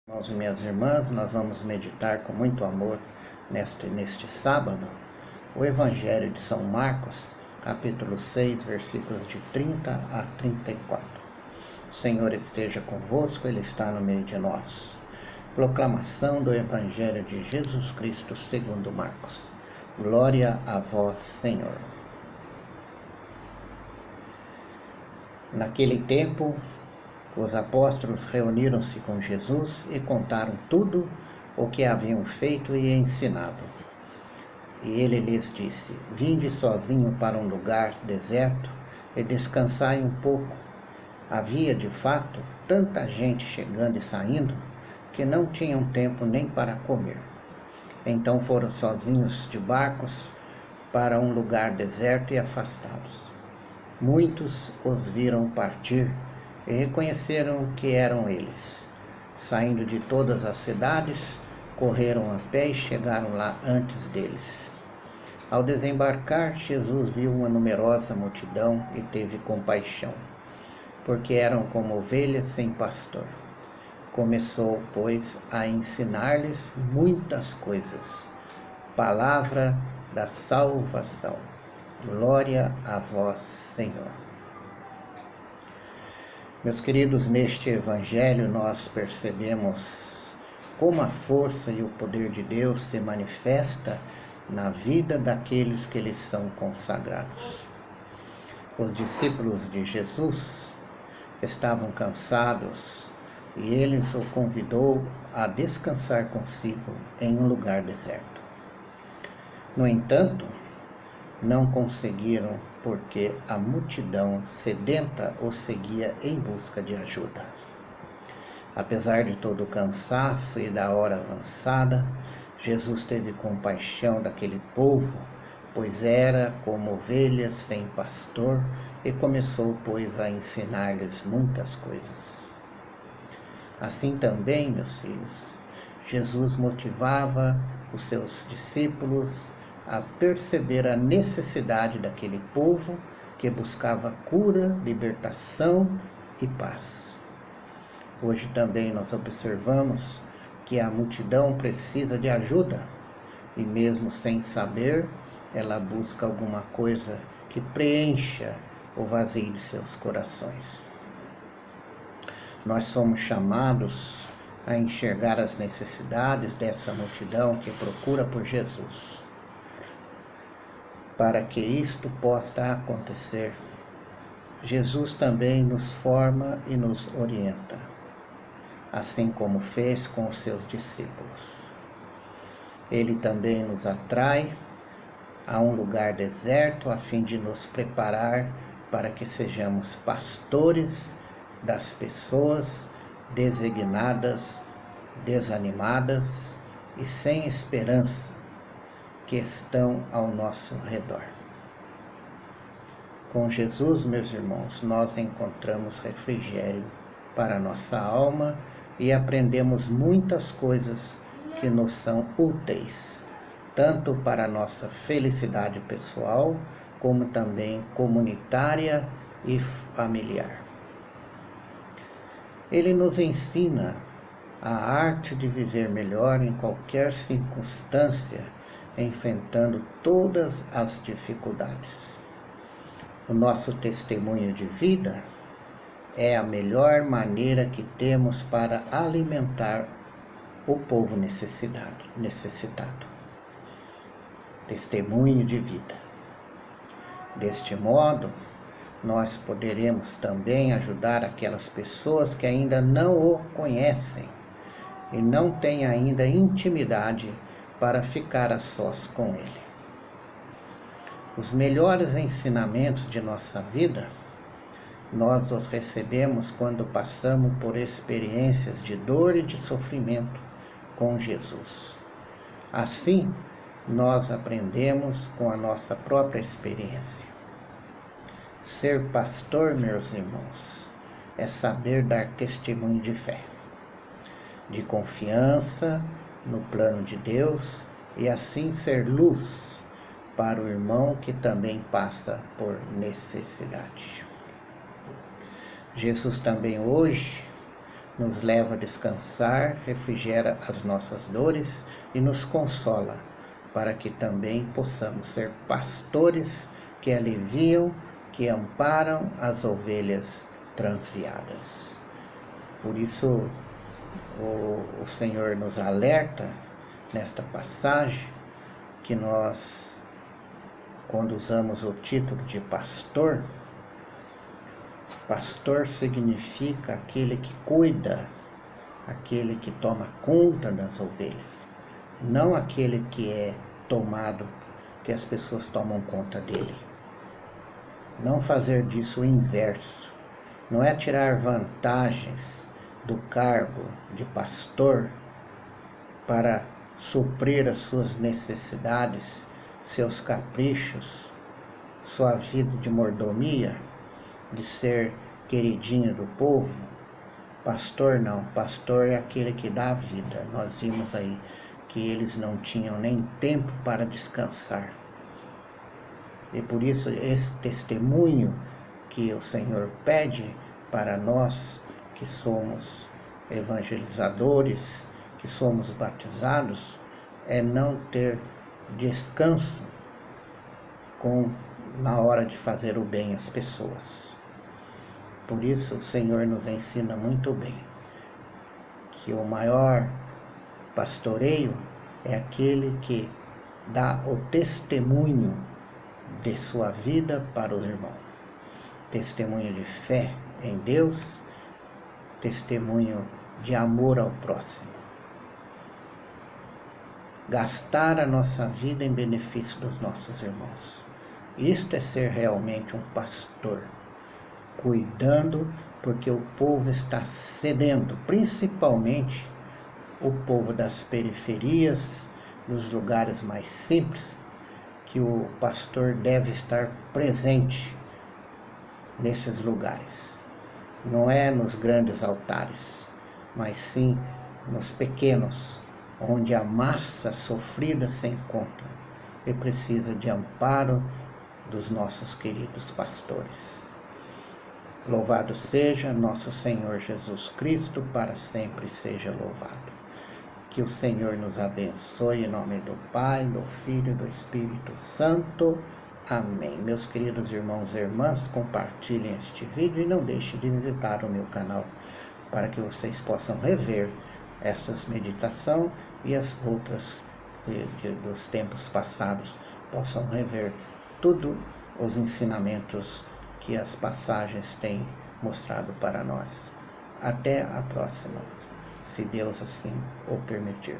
Irmãos e minhas irmãs, nós vamos meditar com muito amor neste sábado o Evangelho de São Marcos, capítulo 6, versículos de 30 a 34. O Senhor esteja convosco, Ele está no meio de nós. Proclamação do Evangelho de Jesus Cristo segundo Marcos. Glória a vós, Senhor. Naquele tempo, os apóstolos reuniram-se com Jesus e contaram tudo o que haviam feito e ensinado. E ele lhes disse: Vinde sozinho para um lugar deserto e descansai um pouco. Havia, de fato, tanta gente chegando e saindo que não tinham tempo nem para comer. Então foram sozinhos de barcos para um lugar deserto e afastados. Muitos os viram partir e reconheceram que eram eles. Saindo de todas as cidades, correram a pé e chegaram lá antes deles. Ao desembarcar, Jesus viu uma numerosa multidão e teve compaixão, porque eram como ovelhas sem pastor. Começou, pois, a ensinar-lhes muitas coisas. Palavra da salvação. Glória a vós, Senhor. Meus queridos, neste Evangelho nós percebemos como a força e o poder de Deus se manifesta na vida daqueles que lhes são consagrados. Os discípulos de Jesus estavam cansados e ele os convidou a descansar consigo em um lugar deserto. No entanto, não conseguiram, porque a multidão sedenta os seguia em busca de ajuda. Apesar de todo o cansaço e da hora avançada, Jesus teve compaixão daquele povo, pois era como ovelhas sem pastor, e começou, pois, a ensinar-lhes muitas coisas. Assim também, meus filhos, Jesus motivava os seus discípulos a perceber a necessidade daquele povo que buscava cura, libertação e paz. Hoje também nós observamos que a multidão precisa de ajuda e mesmo sem saber, ela busca alguma coisa que preencha o vazio de seus corações. Nós somos chamados a enxergar as necessidades dessa multidão que procura por Jesus. Para que isto possa acontecer, Jesus também nos forma e nos orienta, assim como fez com os seus discípulos. Ele também nos atrai a um lugar deserto a fim de nos preparar para que sejamos pastores das pessoas designadas, desanimadas e sem esperança, que estão ao nosso redor. Com Jesus, meus irmãos, nós encontramos refrigério para a nossa alma e aprendemos muitas coisas que nos são úteis, tanto para a nossa felicidade pessoal, como também comunitária e familiar. Ele nos ensina a arte de viver melhor em qualquer circunstância, enfrentando todas as dificuldades. O nosso testemunho de vida é a melhor maneira que temos para alimentar o povo necessitado. Testemunho de vida. Deste modo, nós poderemos também ajudar aquelas pessoas que ainda não o conhecem e não têm ainda intimidade para ficar a sós com ele. Os melhores ensinamentos de nossa vida, nós os recebemos quando passamos por experiências de dor e de sofrimento com Jesus. Assim, nós aprendemos com a nossa própria experiência. Ser pastor, meus irmãos, é saber dar testemunho de fé, de confiança no plano de Deus e assim ser luz para o irmão que também passa por necessidade. Jesus também hoje nos leva a descansar, refrigera as nossas dores e nos consola, para que também possamos ser pastores que aliviam, que amparam as ovelhas transviadas. Por isso, o Senhor nos alerta nesta passagem que nós, quando usamos o título de pastor, pastor significa aquele que cuida, aquele que toma conta das ovelhas, não aquele que é tomado, que as pessoas tomam conta dele. Não fazer disso o inverso. Não é tirar vantagens do cargo de pastor para suprir as suas necessidades, seus caprichos, sua vida de mordomia, de ser queridinho do povo. Pastor não, pastor é aquele que dá a vida. Nós vimos aí que eles não tinham nem tempo para descansar. E por isso esse testemunho que o Senhor pede para nós que somos evangelizadores, que somos batizados, é não ter descanso na hora de fazer o bem às pessoas. Por isso o Senhor nos ensina muito bem que o maior pastoreio é aquele que dá o testemunho de sua vida para o irmão. Testemunho de fé em Deus, testemunho de amor ao próximo. Gastar a nossa vida em benefício dos nossos irmãos. Isto é ser realmente um pastor, cuidando, porque o povo está cedendo, principalmente o povo das periferias, dos lugares mais simples, que o pastor deve estar presente nesses lugares. Não é nos grandes altares, mas sim nos pequenos, onde a massa sofrida se encontra e precisa de amparo dos nossos queridos pastores. Louvado seja nosso Senhor Jesus Cristo, para sempre seja louvado. Que o Senhor nos abençoe em nome do Pai, do Filho e do Espírito Santo. Amém. Meus queridos irmãos e irmãs, compartilhem este vídeo e não deixem de visitar o meu canal para que vocês possam rever estas meditações e as outras dos tempos passados, possam rever tudo os ensinamentos que as passagens têm mostrado para nós. Até a próxima, se Deus assim o permitir.